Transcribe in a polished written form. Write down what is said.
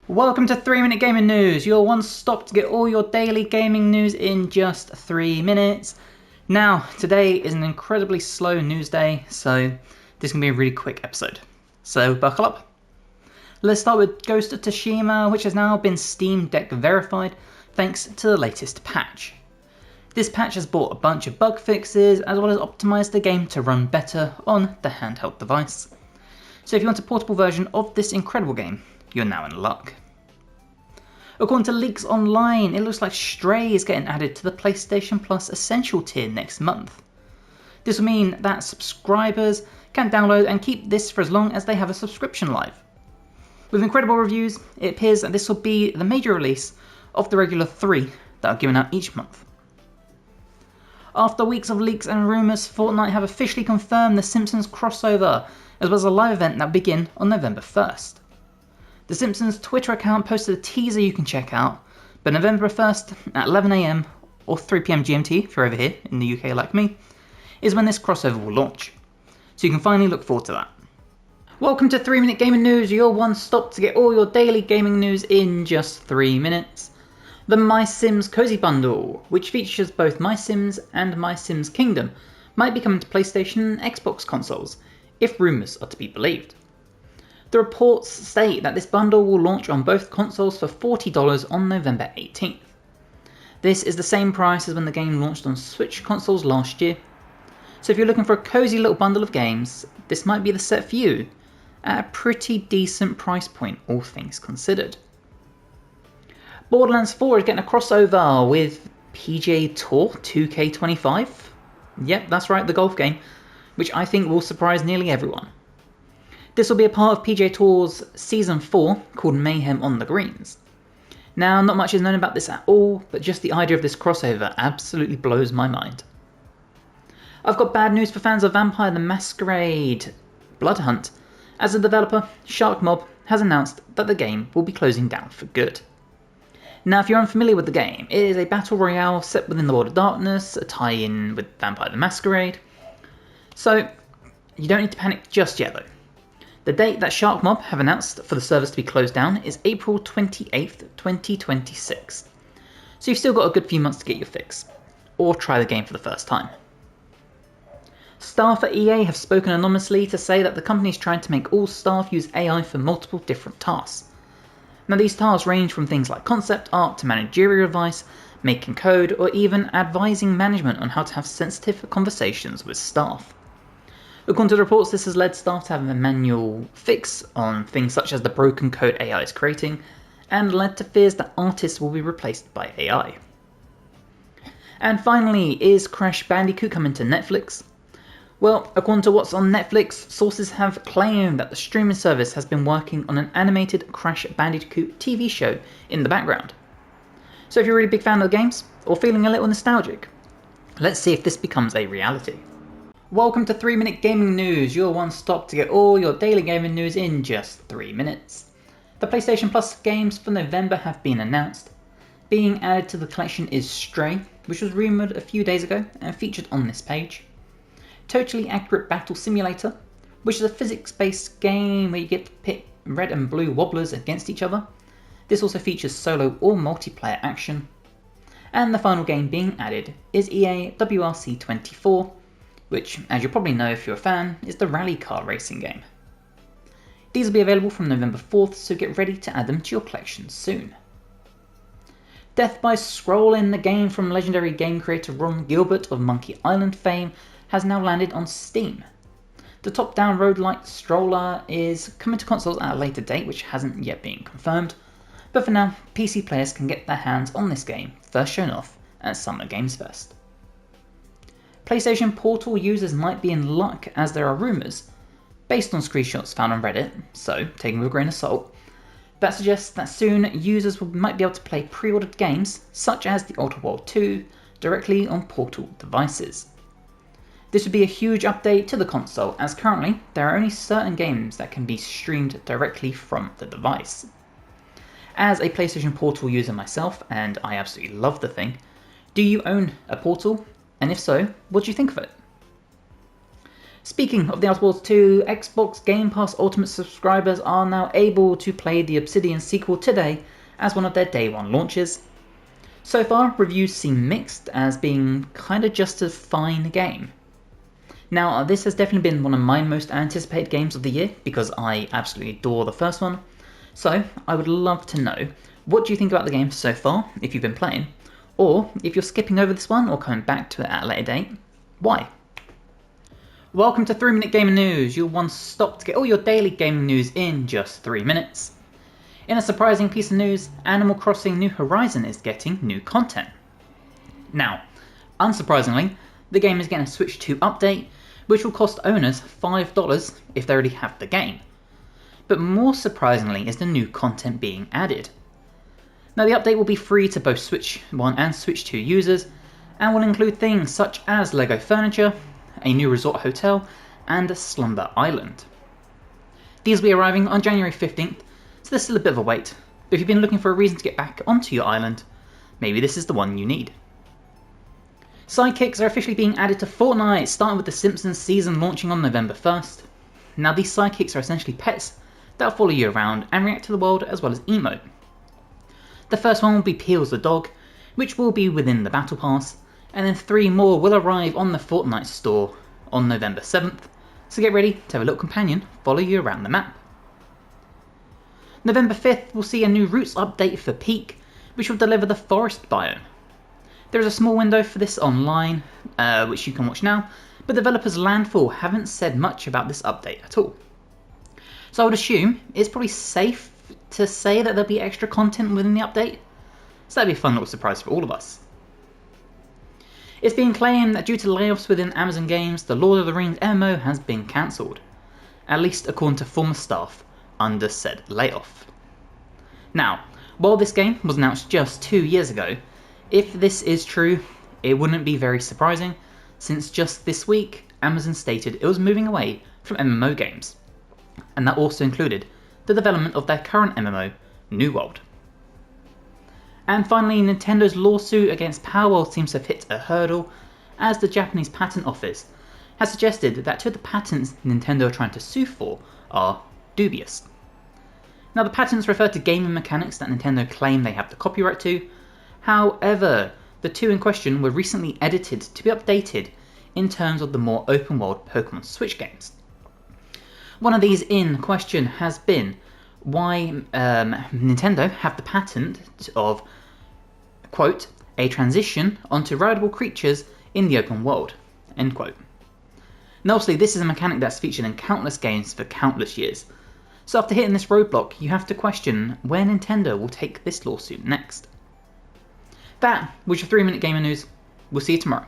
Welcome to 3 Minute Gaming News, your one stop to get all your daily gaming news in just 3 minutes. Now, today is an incredibly slow news day, so this can be a really quick episode. So buckle up. Let's start with Ghost of Tsushima, which has now been Steam Deck verified thanks to the latest patch. This patch has brought a bunch of bug fixes as well as optimised the game to run better on the handheld device. So if you want a portable version of this incredible game, you're now in luck. According to leaks online, it looks like Stray is getting added to the PlayStation Plus Essential tier next month. This will mean that subscribers can download and keep this for as long as they have a subscription live. With incredible reviews, it appears that this will be the major release of the regular 3 that are given out each month. After weeks of leaks and rumours, Fortnite have officially confirmed the Simpsons crossover, as well as a live event that will begin on November 1st. The Simpsons Twitter account posted a teaser you can check out, but November 1st at 11 AM or 3 PM GMT, if you're over here in the UK like me, is when this crossover will launch. So you can finally look forward to that. Welcome to 3 Minute Gaming News, your one stop to get all your daily gaming news in just 3 minutes. The My Sims Cozy Bundle, which features both My Sims and My Sims Kingdom, might be coming to PlayStation and Xbox consoles, if rumours are to be believed. The reports state that this bundle will launch on both consoles for $40 on November 18th. This is the same price as when the game launched on Switch consoles last year. So if you're looking for a cozy little bundle of games, this might be the set for you, at a pretty decent price point, all things considered. Borderlands 4 is getting a crossover with PGA Tour 2K25. Yep, that's right, the golf game, which I think will surprise nearly everyone. This will be a part of PGA Tour's Season 4 called Mayhem on the Greens. Now, not much is known about this at all, but just the idea of this crossover absolutely blows my mind. I've got bad news for fans of Vampire the Masquerade Blood Hunt, as the developer, Shark Mob, has announced that the game will be closing down for good. Now, if you're unfamiliar with the game, it is a battle royale set within the World of Darkness, a tie-in with Vampire the Masquerade. So, you don't need to panic just yet though. The date that Shark Mob have announced for the service to be closed down is April 28th, 2026. So you've still got a good few months to get your fix, or try the game for the first time. Staff at EA have spoken anonymously to say that the company is trying to make all staff use AI for multiple different tasks. Now these tasks range from things like concept art to managerial advice, making code, or even advising management on how to have sensitive conversations with staff. According to the reports, this has led staff to have a manual fix on things such as the broken code AI is creating, and led to fears that artists will be replaced by AI. And finally, is Crash Bandicoot coming to Netflix? Well, according to what's on Netflix, sources have claimed that the streaming service has been working on an animated Crash Bandicoot TV show in the background. So if you're a really big fan of the games, or feeling a little nostalgic, let's see if this becomes a reality. Welcome to 3 Minute Gaming News, your one stop to get all your daily gaming news in just 3 minutes. The PlayStation Plus games for November have been announced. Being added to the collection is Stray, which was rumoured a few days ago and featured on this page. Totally Accurate Battle Simulator, which is a physics-based game where you get to pit red and blue wobblers against each other. This also features solo or multiplayer action. And the final game being added is EA WRC 24, which, as you'll probably know if you're a fan, is the rally car racing game. These will be available from November 4th, so get ready to add them to your collection soon. Death by Scrolling, the game from legendary game creator Ron Gilbert of Monkey Island fame, has now landed on Steam. The top-down roguelike stroller is coming to consoles at a later date, which hasn't yet been confirmed, but for now, PC players can get their hands on this game, first shown off at Summer Games Fest. PlayStation Portal users might be in luck as there are rumours, based on screenshots found on Reddit, so taken with a grain of salt, that suggests that soon users might be able to play pre-ordered games, such as The Outer World 2, directly on Portal devices. This would be a huge update to the console, as currently there are only certain games that can be streamed directly from the device. As a PlayStation Portal user myself, and I absolutely love the thing, do you own a Portal? And if so, what do you think of it? Speaking of The Outer Worlds 2, Xbox Game Pass Ultimate subscribers are now able to play the Obsidian sequel today as one of their day one launches. So far, reviews seem mixed, as being kinda just a fine game. Now, this has definitely been one of my most anticipated games of the year, because I absolutely adore the first one. So, I would love to know, what do you think about the game so far, if you've been playing? Or, if you're skipping over this one or coming back to it at a later date, why? Welcome to 3 Minute Gaming News, your one stop to get all your daily gaming news in just 3 minutes. In a surprising piece of news, Animal Crossing New Horizon is getting new content. Now, unsurprisingly, the game is getting a Switch 2 update, which will cost owners $5 if they already have the game. But more surprisingly is the new content being added. Now, the update will be free to both Switch 1 and Switch 2 users, and will include things such as LEGO furniture, a new resort hotel, and Slumber Island. These will be arriving on January 15th, so there's still a bit of a wait, but if you've been looking for a reason to get back onto your island, maybe this is the one you need. Sidekicks are officially being added to Fortnite, starting with the Simpsons season launching on November 1st. Now, these sidekicks are essentially pets that will follow you around and react to the world as well as emote. The first one will be Peels the dog, which will be within the Battle Pass, and then 3 more will arrive on the Fortnite store on November 7th, so get ready to have a little companion follow you around the map. November 5th will see a new routes update for Peak, which will deliver the forest biome. There is a small window for this online, which you can watch now, but developers Landfall haven't said much about this update at all. So I would assume it's probably safe to say that there'll be extra content within the update, so that'd be a fun little surprise for all of us. It's being claimed that due to layoffs within Amazon Games, the Lord of the Rings MMO has been cancelled, at least according to former staff under said layoff. Now, while this game was announced just 2 years ago, if this is true, it wouldn't be very surprising, since just this week Amazon stated it was moving away from MMO games, and that also included the development of their current MMO, New World. And finally, Nintendo's lawsuit against Palworld seems to have hit a hurdle, as the Japanese Patent Office has suggested that two of the patents Nintendo are trying to sue for are dubious. Now, the patents refer to gaming mechanics that Nintendo claim they have the copyright to. However, the two in question were recently edited to be updated in terms of the more open world Pokemon Switch games. One of these in question has been why Nintendo have the patent of, quote, a transition onto rideable creatures in the open world, end quote. Now, obviously, this is a mechanic that's featured in countless games for countless years, so after hitting this roadblock, you have to question where Nintendo will take this lawsuit next. That was your 3 Minute Gaming News. We'll see you tomorrow.